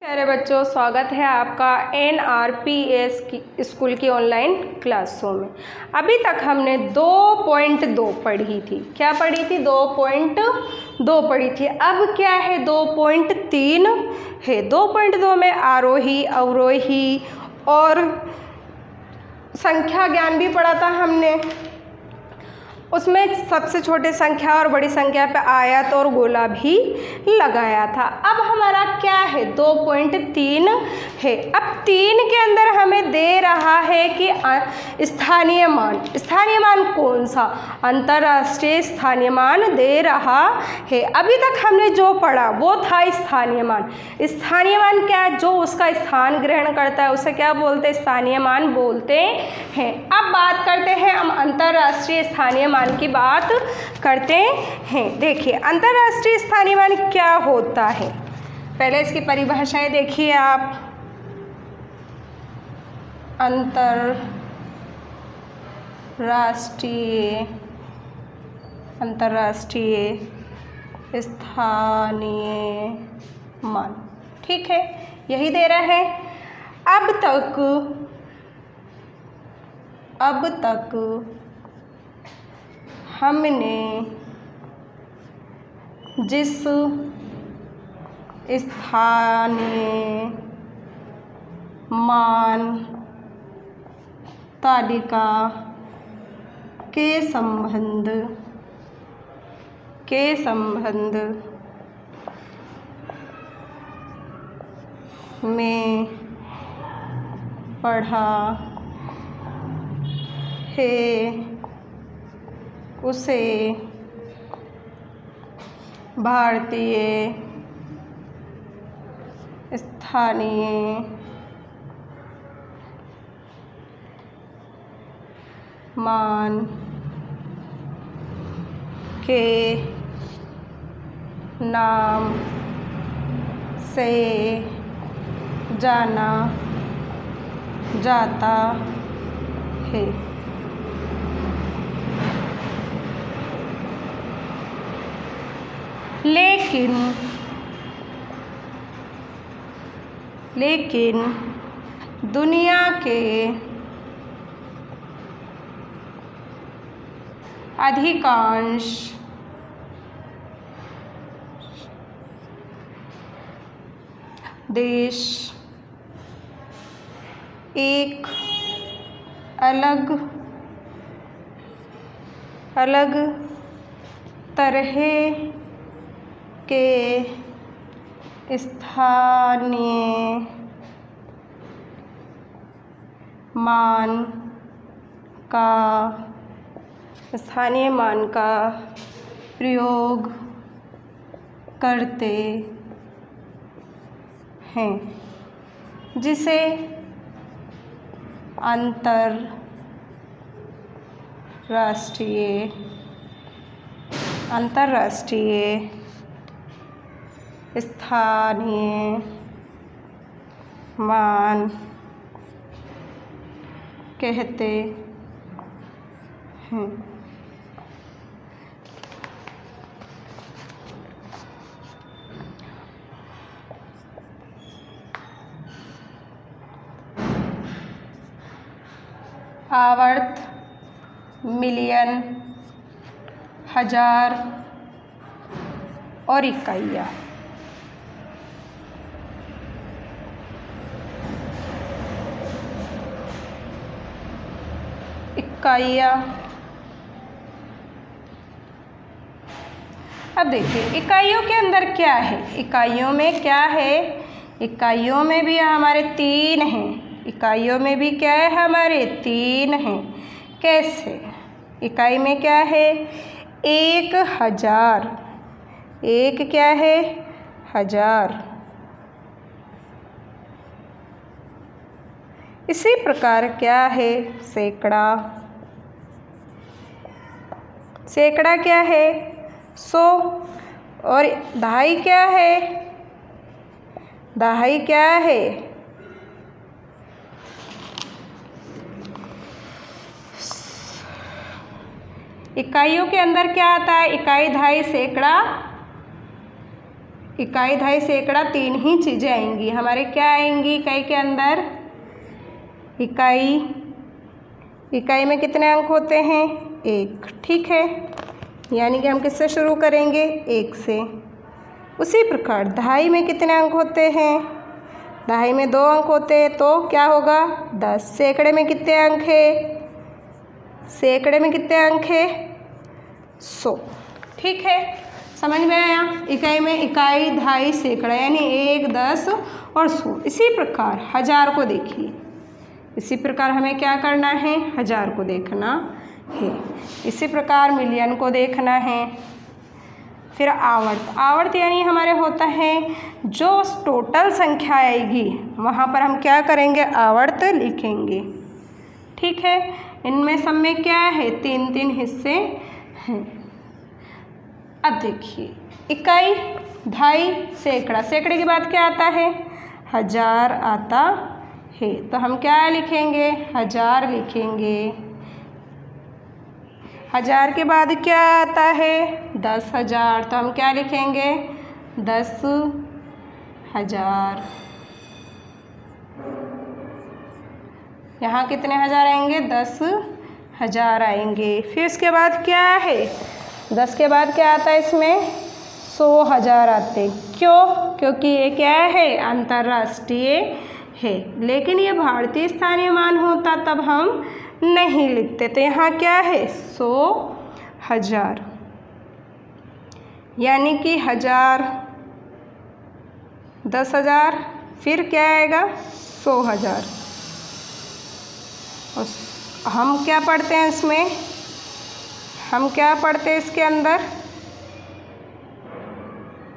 प्यारे बच्चों, स्वागत है आपका NRPS स्कूल की ऑनलाइन क्लासों में। अभी तक हमने 2.2 पढ़ी थी। क्या पढ़ी थी? 2.2 पढ़ी थी। अब क्या है? 2.3 है। 2.2 में आरोही, अवरोही और संख्या ज्ञान भी पढ़ा था हमने। उसमें सबसे छोटे संख्या और बड़ी संख्या पे आयत और गोला भी लगाया था। अब हमारा क्या है? 2.3 है। अब 3 के अंदर हमें दे रहा है कि स्थानीय मान। स्थानीय मान कौन सा? अंतर्राष्ट्रीय स्थानीय मान दे रहा है। अभी तक हमने जो पढ़ा वो था स्थानीय मान। स्थानीय मान क्या है? जो उसका स्थान ग्रहण करता है उसे क्या बोलते हैं? स्थानीय मान बोलते हैं। अब बात करते हैं हम अंतर्राष्ट्रीय स्थानीय मान की बात करते हैं। देखिए, अंतर्राष्ट्रीय स्थानीय मान क्या होता है? पहले इसकी परिभाषाएं देखिए आप। अंतर्राष्ट्रीय स्थानीय मान, ठीक है, यही दे रहा है। अब तक हमने जिस स्थानीय मान तालिका के संबंध में पढ़ा है उसे भारतीय स्थानीय मान के नाम से जाना जाता है। लेकिन दुनिया के अधिकांश देश एक अलग तरह के स्थानीय मान का प्रयोग करते हैं, जिसे अंतर्राष्ट्रीय स्थानीय मान कहते हैं। आवर्त, मिलियन, हजार और इकाइयाँ। अब देखिए, इकाइयों के अंदर क्या है? इकाइयों में क्या है? इकाइयों में भी हमारे 3 हैं। इकाइयों में भी क्या है? हमारे 3 हैं। कैसे? इकाई में क्या है? 1000। एक क्या है? 1000। इसी प्रकार क्या है? सैकड़ा। सैकड़ा क्या है? 100। और दहाई क्या है? दहाई क्या है? इकाइयों के अंदर क्या आता है? इकाई, दहाई, सैकड़ा, इकाई, दहाई, सैकड़ा 3 ही चीज़ें आएंगी हमारे। क्या आएंगी इकाई के अंदर? इकाई में कितने अंक होते हैं? 1। ठीक है, यानी कि हम किससे शुरू करेंगे? 1 से। उसी प्रकार दहाई में कितने अंक होते हैं? दहाई में 2 अंक होते हैं, तो क्या होगा? 10। सैकड़े में कितने अंक है? सैकड़े में कितने अंक है? 100। ठीक है, समझ में आया? इकाई में इकाई, दहाई, सैकड़ा, यानी 1, 10 और 100। इसी प्रकार हज़ार को देखिए। इसी प्रकार हमें क्या करना है? हज़ार को देखना है। इसी प्रकार मिलियन को देखना है। फिर आवर्त यानी हमारे होता है जो टोटल संख्या आएगी वहाँ पर हम क्या करेंगे? आवर्त लिखेंगे। ठीक है, इनमें सब में क्या है? 3-3 हिस्से हैं। अब देखिए इकाई, दहाई, सैकड़ा। सैकड़े के बाद क्या आता है? हज़ार आता है, तो हम क्या लिखेंगे? हज़ार लिखेंगे। हज़ार के बाद क्या आता है? 10,000, तो हम क्या लिखेंगे? 10,000। यहाँ कितने हज़ार आएंगे? 10,000 आएंगे। फिर इसके बाद क्या है? 10 के बाद क्या आता है इसमें? 100,000 आते। क्यों? क्योंकि ये क्या है? अंतर्राष्ट्रीय है। लेकिन ये भारतीय स्थानीय मान होता तब हम नहीं लिखते। तो यहाँ क्या है? 100,000, यानी कि 1000, 10,000, फिर क्या आएगा? 100,000। और हम क्या पढ़ते हैं इसमें? हम क्या पढ़ते हैं इसके अंदर?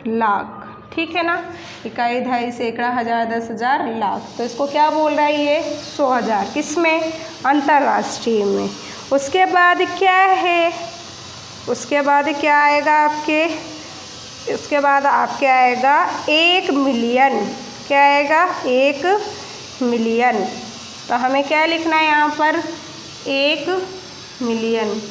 लाख। ठीक है ना? इकाई, दहाई, सैकड़ा, हज़ार, 10,000, लाख। तो इसको क्या बोल रहा है ये? 100,000। किसमें? अंतर्राष्ट्रीय में। उसके बाद क्या है? उसके बाद क्या आएगा आपके? उसके बाद आपके आएगा 1 मिलियन। क्या आएगा? 1 मिलियन। तो हमें क्या लिखना है यहाँ पर? 1 मिलियन।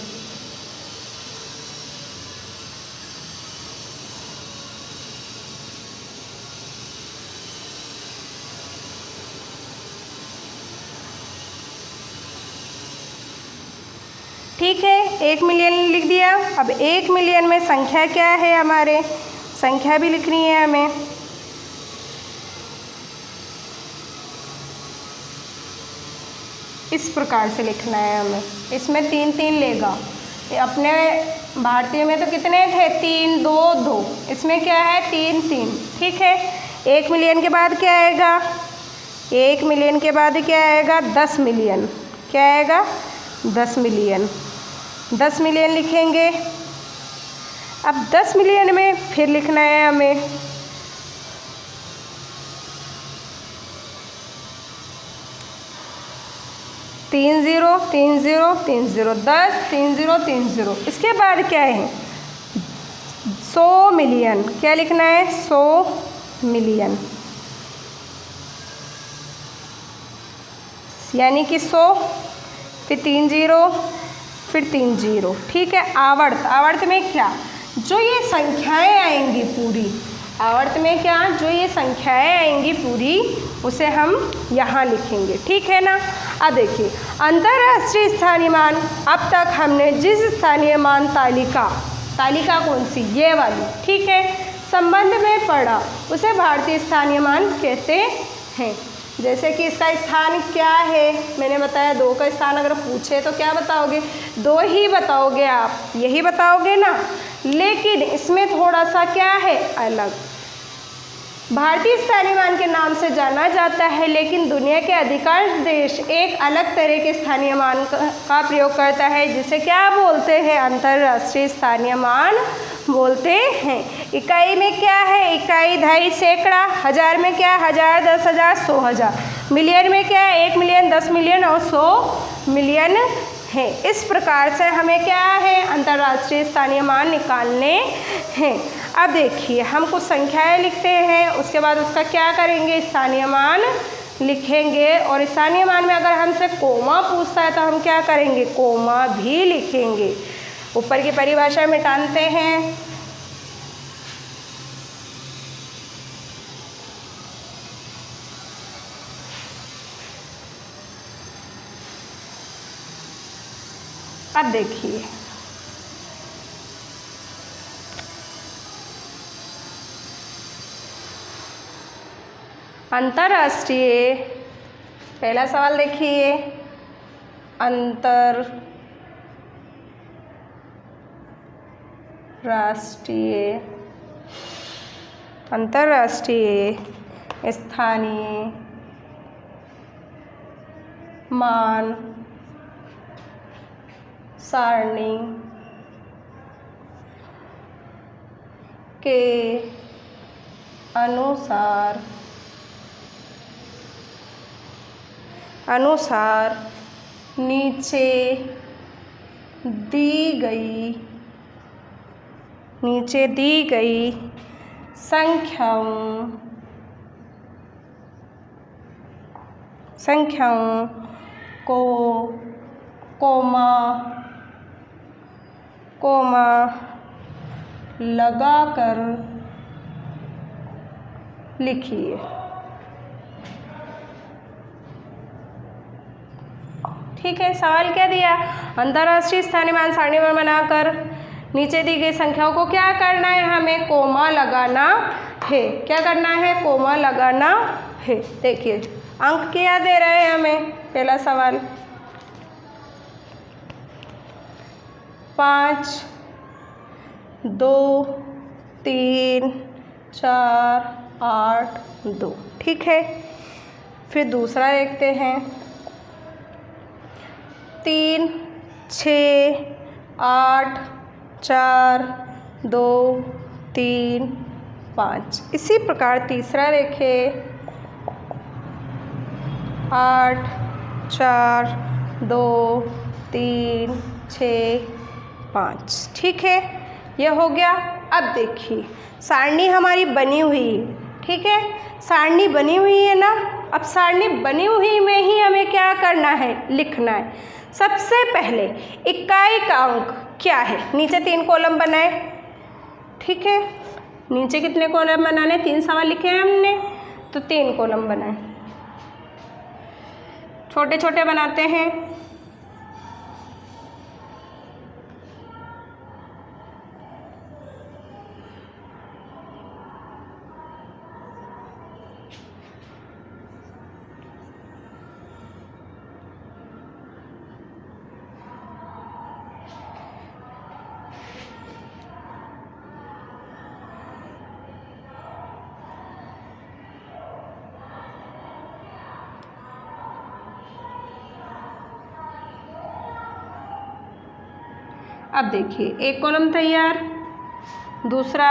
ठीक है, 1 मिलियन लिख दिया। अब 1 मिलियन में संख्या क्या है हमारे? संख्या भी लिखनी है हमें। इस प्रकार से लिखना है हमें। इसमें 3-3 लेगा। अपने भारतीय में तो कितने थे? 3, 2, 2। इसमें क्या है? 3-3। ठीक है, 1 मिलियन के बाद क्या आएगा? 1 मिलियन के बाद क्या आएगा? 10 मिलियन। क्या आएगा? 10 मिलियन। 10 मिलियन लिखेंगे। अब 10 मिलियन में फिर लिखना है हमें 30 30 30 10 30 30। इसके बाद क्या है? 100 मिलियन। क्या लिखना है? 100 मिलियन, यानी कि 100, फिर 30, फिर 30। ठीक है, आवर्त में क्या? जो ये संख्याएं आएंगी पूरी, आवर्त में क्या? जो ये संख्याएं आएंगी पूरी उसे हम यहाँ लिखेंगे। ठीक है ना? अब देखिए, अंतर्राष्ट्रीय स्थानीय मान। अब तक हमने जिस स्थानीय मान तालिका कौन सी? ये वाली। ठीक है, संबंध में पढ़ा उसे भारतीय स्थानीय मान कहते हैं। जैसे कि इसका स्थान क्या है? मैंने बताया 2 का स्थान अगर पूछे तो क्या बताओगे? 2 ही बताओगे आप, यही बताओगे ना। लेकिन इसमें थोड़ा सा क्या है? अलग। भारतीय स्थानीय मान के नाम से जाना जाता है, लेकिन दुनिया के अधिकांश देश एक अलग तरह के स्थानीय मान का प्रयोग करता है, जिसे क्या बोलते हैं? अंतर्राष्ट्रीय स्थानीय मान बोलते हैं। इकाई में क्या है? इकाई, दहाई, सैकड़ा। हज़ार में क्या? 1000, 10,000, 100,000। मिलियन में क्या है? 1 मिलियन, 10 मिलियन और 100 मिलियन है। इस प्रकार से हमें क्या है? अंतर्राष्ट्रीय स्थानीय मान निकालने हैं। अब देखिए, हम कुछ संख्याएं लिखते हैं, उसके बाद उसका क्या करेंगे? स्थानीय मान लिखेंगे। और स्थानीय मान में अगर हमसे कोमा पूछता है तो हम क्या करेंगे? कोमा भी लिखेंगे। ऊपर की परिभाषा मिटाते हैं। अब देखिए अंतर्राष्ट्रीय, पहला सवाल देखिए, अंतर्राष्ट्रीय स्थानीय मान सारणी के अनुसार नीचे दी गई संख्याओं को कोमा लगाकर लिखिए। ठीक है, सवाल क्या दिया, अंतर्राष्ट्रीय स्थानीय मान सारणी में बनाकर नीचे दी गई संख्याओं को क्या करना है, हमें कोमा लगाना है। क्या करना है, कोमा लगाना है। देखिए अंक क्या दे रहे हैं हमें, पहला सवाल 5, 2, 3, 4, 8, 2। ठीक है, फिर दूसरा देखते हैं 3, 6, 8, 4, 2, 3, 5। इसी प्रकार तीसरा देखें 8, 4, 2, 3, 6, 5। ठीक है, यह हो गया। अब देखिए सारणी हमारी बनी हुई है। ठीक है, सारणी बनी हुई है ना। अब सारणी बनी हुई में ही हमें क्या करना है, लिखना है। सबसे पहले इकाई का अंक क्या है, नीचे 3 कॉलम बनाए। ठीक है, नीचे कितने कॉलम बनाने, 3 सवाल लिखे हैं हमने, तो 3 कॉलम बनाए। छोटे छोटे बनाते हैं। अब देखिए एक कॉलम तैयार, दूसरा,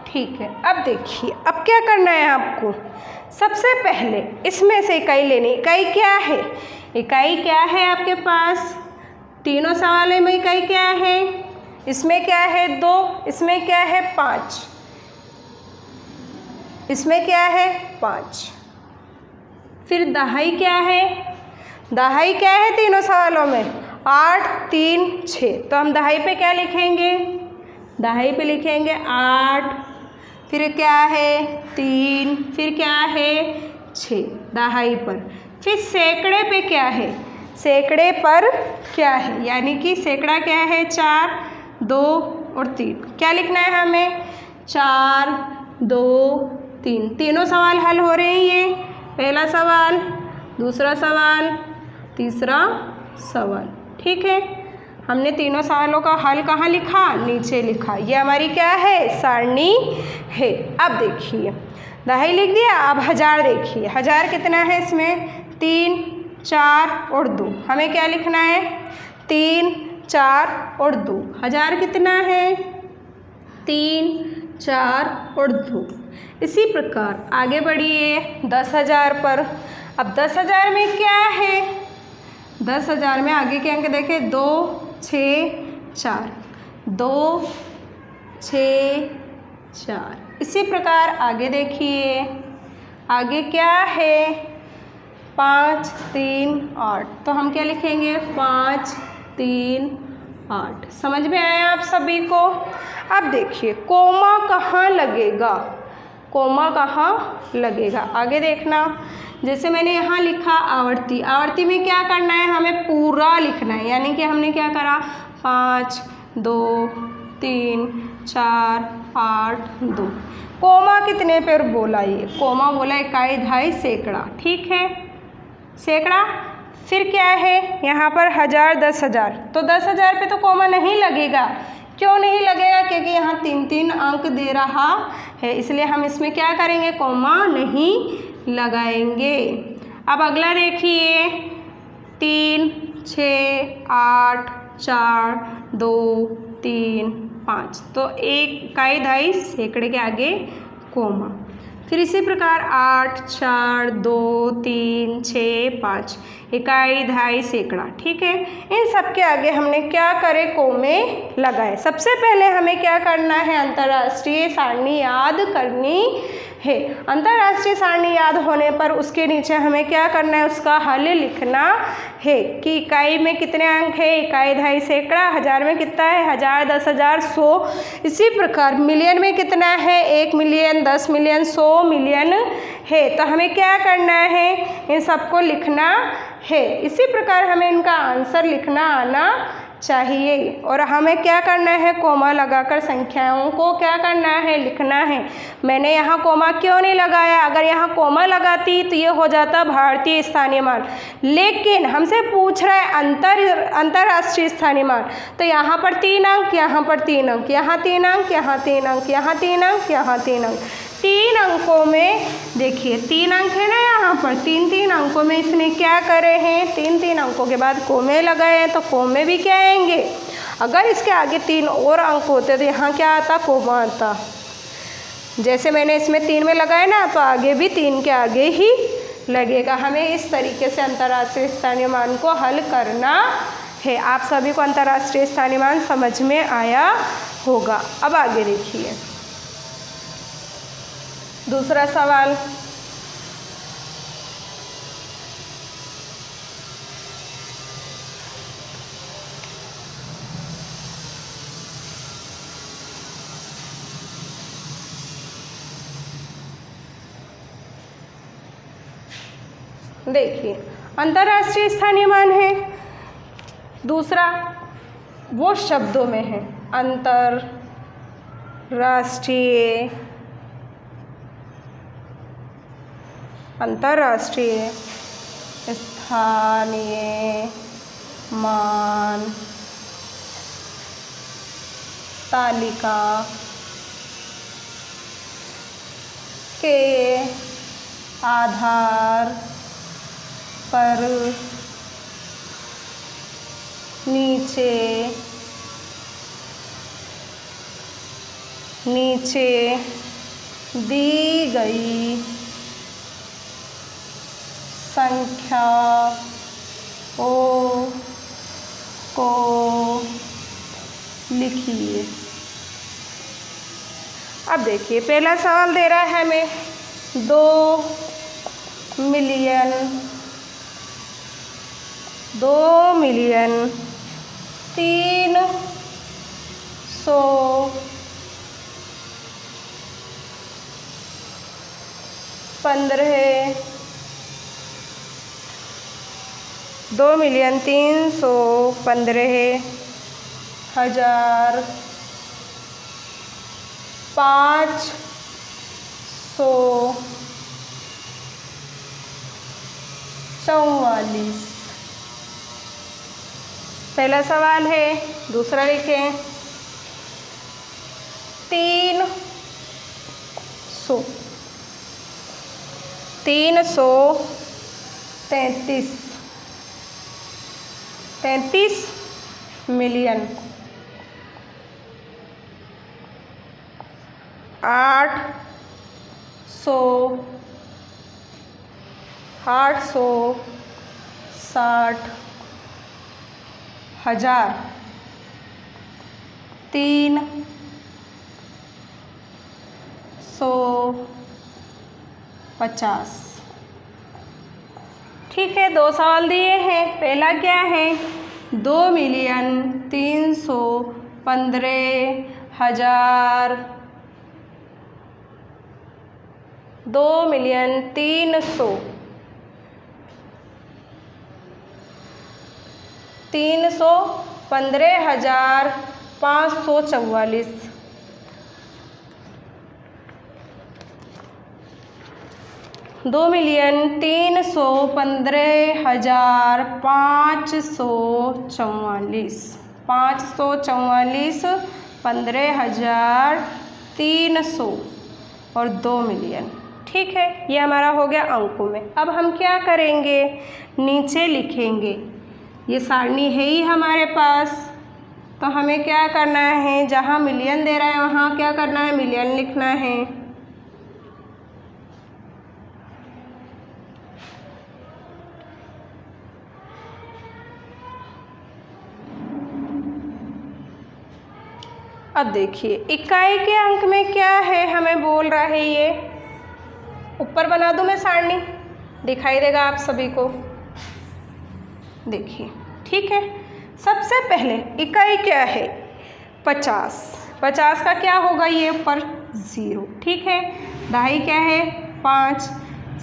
ठीक है। अब देखिए अब क्या करना है आपको, सबसे पहले इसमें से इकाई लेनी। इकाई क्या है, इकाई क्या है आपके पास, तीनों सवालों में इकाई क्या है, इसमें क्या है 2, इसमें क्या है 5, इसमें क्या है 5। फिर दहाई क्या है, दहाई क्या है तीनों सवालों में, 8, 3, 6। तो हम दहाई पे क्या लिखेंगे, दहाई पे लिखेंगे 8, फिर क्या है 3, फिर क्या है 6 दहाई पर। फिर सैकड़े पे क्या है, सैकड़े पर क्या है, यानी कि सैकड़ा क्या है 4, 2 और 3। क्या लिखना है हमें, 4, 2, 3। तीनों सवाल हल हो रहे हैं, ये पहला सवाल, दूसरा सवाल, तीसरा सवाल। ठीक है, हमने तीनों सवालों का हल कहाँ लिखा, नीचे लिखा। ये हमारी क्या है, सारणी है। अब देखिए दहाई लिख दिया, अब 1000 देखिए, 1000 कितना है, इसमें 3, 4 और 2। हमें क्या लिखना है, 3, 4 और 2। 1000 कितना है, 3, 4 और 2। इसी प्रकार आगे बढ़िए 10,000 पर। अब 10,000 में क्या है, 10,000 में आगे के अंक देखें, 2, 6, 4, 2, 6, 4। इसी प्रकार आगे देखिए, आगे क्या है, 5 3 8, तो हम क्या लिखेंगे 5 3 8। समझ में आया आप सभी को? अब देखिए कोमा कहाँ लगेगा, कोमा कहाँ लगेगा, आगे देखना। जैसे मैंने यहाँ लिखा आवर्ती, आवर्ती में क्या करना है, हमें पूरा लिखना है, यानी कि हमने क्या करा 5 2 3 4 8 2। कोमा कितने पर बोला, ये कोमा बोला इकाई दहाई सैकड़ा, ठीक है सैकड़ा। फिर क्या है यहाँ पर 1000 10,000, तो 10,000 पे तो कोमा नहीं लगेगा। क्यों नहीं लगेगा? क्योंकि यहाँ 3 3 अंक दे रहा है, इसलिए हम इसमें क्या करेंगे, कोमा नहीं लगाएंगे। अब अगला देखिए 3 6 8 4 2 3 5, तो एक इकाई दहाई सैकड़े के आगे कोमा। फिर इसी प्रकार 8 4 2 3 6 5, इकाई दहाई सैकड़ा, ठीक है। इन सब के आगे हमने क्या करे, कोमे लगाए। सबसे पहले हमें क्या करना है, अंतर्राष्ट्रीय सारणी याद करनी है। अंतर्राष्ट्रीय सारणी याद होने पर उसके नीचे हमें क्या करना है, उसका हल लिखना है कि इकाई में कितने अंक है, इकाई दहाई सैकड़ा, हजार में कितना है 1000 10,000 100। इसी प्रकार मिलियन में कितना है 1 मिलियन 10 मिलियन 100 मिलियन है। तो हमें क्या करना है, इन सबको लिखना है। इसी प्रकार हमें इनका आंसर लिखना आना चाहिए। और हमें क्या करना है, कोमा लगाकर संख्याओं को क्या करना है, लिखना है। मैंने यहाँ कोमा क्यों नहीं लगाया, अगर यहाँ कोमा लगाती तो ये हो जाता भारतीय स्थानीय मान, लेकिन हमसे पूछ रहा है अंतर्राष्ट्रीय स्थानीय मान, तो यहाँ पर 3 अंक, यहाँ पर 3 अंक, यहाँ 3 अंक, यहाँ 3 अंक, यहाँ 3 अंक, यहाँ 3 अंक। 3 अंकों में देखिए 3 अंक है ना, यहाँ पर 3 3 अंकों में इसने क्या करे हैं, 3 3 अंकों के बाद कोमे लगाए हैं, तो कोमे भी क्या आएंगे, अगर इसके आगे 3 और अंक होते तो यहाँ क्या आता, कोमा आता। जैसे मैंने इसमें 3 में लगाए ना, तो आगे भी 3 के आगे ही लगेगा। हमें इस तरीके से अंतर्राष्ट्रीय स्थानीय मान को हल करना है। आप सभी को अंतर्राष्ट्रीय स्थानीय मान समझ में आया होगा। अब आगे देखिए दूसरा सवाल, देखिए अंतर्राष्ट्रीय स्थानीय मान है, दूसरा वो शब्दों में है, अंतर्राष्ट्रीय स्थानीय मान तालिका के आधार पर नीचे दी गई संख्याओं को लिखिए। अब देखिए पहला सवाल दे रहा है हमें 2 मिलियन 2,315,544। पहला सवाल है। दूसरा लिखें 333 मिलियन 860,000 3 350। ठीक है, 2 सवाल दिए हैं। पहला क्या है, 2,315,000, 2,315,544। 2,315,544, 544, 15,300 और 2 मिलियन। ठीक है, ये हमारा हो गया अंकों में। अब हम क्या करेंगे, नीचे लिखेंगे। ये सारणी है ही हमारे पास, तो हमें क्या करना है, जहाँ मिलियन दे रहा है वहाँ क्या करना है, मिलियन लिखना है। अब देखिए इकाई के अंक में क्या है, हमें बोल रहा है, ये ऊपर बना दूं मैं सारणी, दिखाई देगा आप सभी को। देखिए, ठीक है, सबसे पहले इकाई क्या है, 50। 50 का क्या होगा, ये ऊपर 0। ठीक है, दहाई क्या है, 5।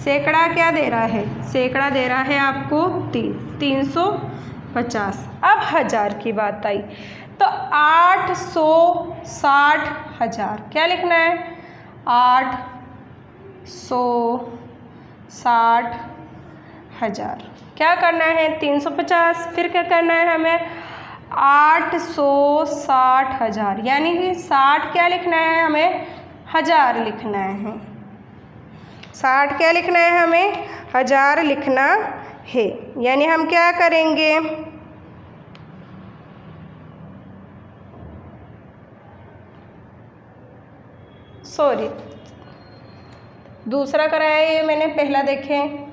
सैकड़ा क्या दे रहा है, सैकड़ा दे रहा है आपको 3, 350। अब हज़ार की बात आई तो 860,000 क्या लिखना है, 860,000। क्या करना है, 350, फिर क्या करना है हमें, 860,000, यानी कि 60 क्या लिखना है हमें, 1000 लिखना है। 60 क्या लिखना है हमें, 1000 लिखना है। यानी हम क्या करेंगे, सॉरी दूसरा कराया ये मैंने, पहला देखें।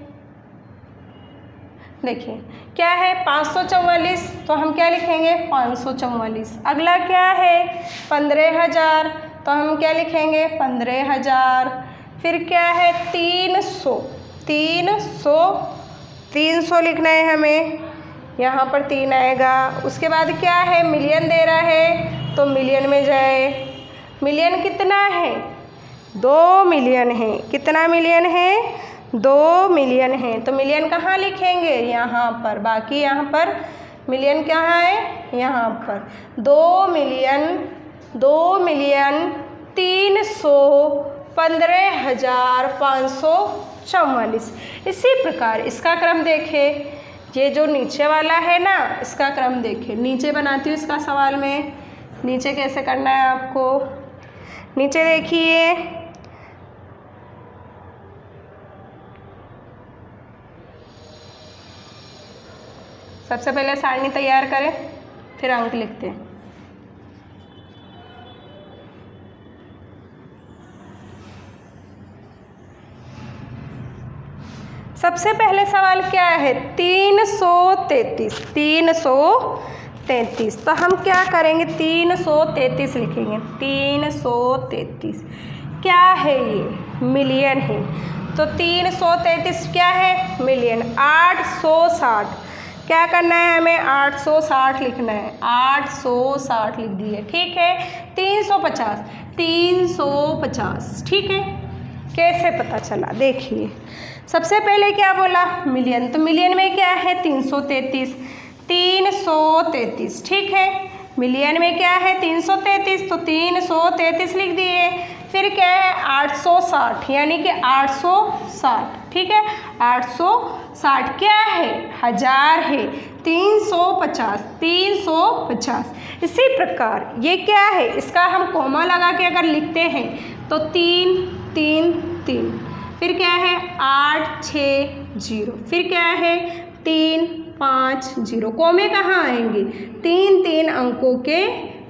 देखिए क्या है, 544, तो हम क्या लिखेंगे, 544। अगला क्या है, 15,000, तो हम क्या लिखेंगे, 15,000। फिर क्या है, 300 लिखना है हमें, यहाँ पर 3 आएगा। उसके बाद क्या है, मिलियन दे रहा है, तो मिलियन में जाए। मिलियन कितना है, 2 मिलियन है। कितना मिलियन है, 2 मिलियन है। तो मिलियन कहाँ लिखेंगे, यहाँ पर। बाकी यहाँ पर मिलियन कहाँ है, यहाँ पर। 2 मिलियन 315,544। इसी प्रकार इसका क्रम देखें, ये जो नीचे वाला है ना, इसका क्रम देखें। नीचे बनाती हूँ इसका सवाल में, नीचे कैसे करना है आपको। नीचे देखिए, सबसे पहले सारणी तैयार करें, फिर अंक लिखते हैं। सबसे पहले सवाल क्या है, 333। 333, तो हम क्या करेंगे, 333 लिखेंगे। 333 क्या है, ये मिलियन है, तो 333 क्या है, मिलियन। 860 क्या करना है हमें, 860 लिखना है। 860 लिख दिए। ठीक है, 350, ठीक है। कैसे पता चला, देखिए सबसे पहले क्या बोला, मिलियन, तो मिलियन में क्या है, 333। 333, ठीक है। मिलियन में क्या है, 333, तो 333 लिख दिए। फिर क्या है, 860, यानी कि 860, ठीक है। 860 क्या है, 1000 है। 350। इसी प्रकार ये क्या है, इसका हम कोमा लगा के अगर लिखते हैं तो 3 3 3, फिर क्या है 8 6 0, फिर क्या है 3 5 0। कोमे कहाँ आएंगे, 3 अंकों के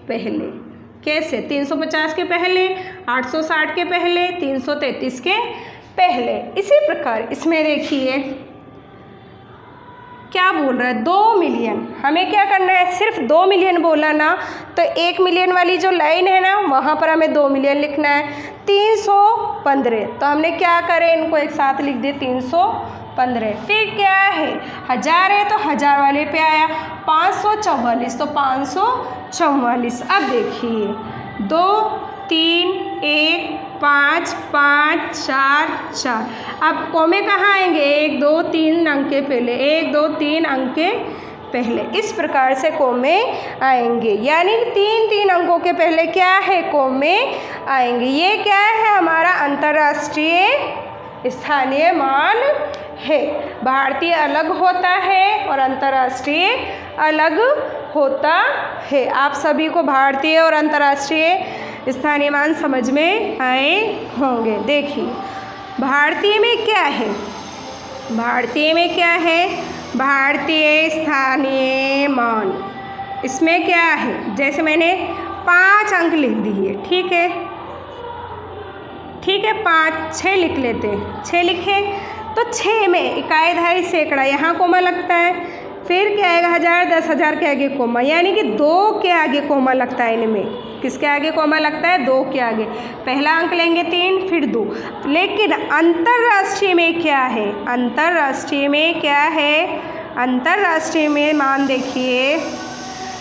पहले। कैसे, 350 के पहले, 860 के पहले, 333 के पहले। इसी प्रकार इसमें देखिए क्या बोल रहा है 2 मिलियन। हमें क्या करना है, सिर्फ 2 मिलियन बोला ना, तो 1 मिलियन वाली जो लाइन है ना वहाँ पर हमें 2 मिलियन लिखना है। 315, तो हमने क्या करें, इनको एक साथ लिख दिए 315। फिर क्या है, 1000 है तो 1000 वाले पे आया, 544 तो 544। अब देखिए 2 3 1 5 5 4 4। अब कोमे कहाँ आएंगे, 1 2 3 अंक के पहले, 1 2 3 अंक के पहले, इस प्रकार से कोमे आएंगे। यानी 3 अंकों के पहले क्या है, कोमे आएंगे। ये क्या है, हमारा अंतर्राष्ट्रीय स्थानीय मान है। भारतीय अलग होता है और अंतर्राष्ट्रीय अलग होता है। आप सभी को भारतीय और अंतर्राष्ट्रीय स्थानीय मान समझ में आए होंगे। देखिए भारतीय में क्या है, भारतीय में क्या है, भारतीय स्थानीय मान, इसमें क्या है, जैसे मैंने 5 अंक लिख दिए, ठीक है, ठीक है, 5 6 लिख लेते हैं, 6 लिखे तो 6 में इकाई दहाई सैकड़ा, यहाँ कोमा लगता है। फिर क्या आएगा, 1000 10,000 के आगे कोमा, यानी कि 2 के आगे कोमा लगता है इनमें। किसके आगे कोमा लगता है, 2 के आगे। पहला अंक लेंगे 3, फिर 2। लेकिन अंतर्राष्ट्रीय में क्या है, अंतर्राष्ट्रीय में क्या है, अंतर्राष्ट्रीय में मान देखिए,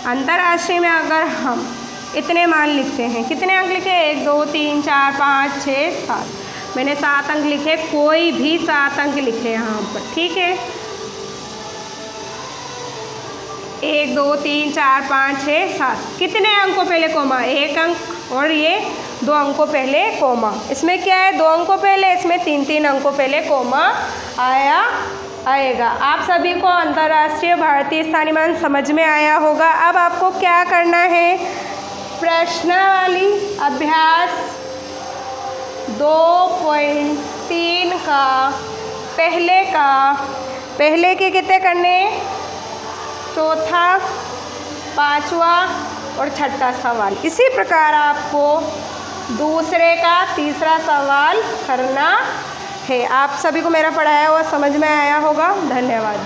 अंतर्राष्ट्रीय में अगर हम इतने मान लिखते हैं, कितने अंक लिखे, 1 2 3 4 5 6 7, मैंने 7 अंक लिखे, कोई भी 7 अंक लिखे यहाँ पर, ठीक है। 1 2 3 4 5 6 7, कितने अंकों पहले कोमा, 1 अंक, और ये 2 अंकों पहले कोमा। इसमें क्या है, 2 अंकों पहले, इसमें 3 अंकों पहले कोमा आएगा। आप सभी को अंतर्राष्ट्रीय भारतीय स्थानीय मान समझ में आया होगा। अब आपको क्या करना है, प्रश्नावली अभ्यास 2.3 का पहले के कितने करने, चौथा, 5वां और 6ठा सवाल। इसी प्रकार आपको दूसरे का तीसरा सवाल करना है। आप सभी को मेरा पढ़ाया हुआ समझ में आया होगा। धन्यवाद।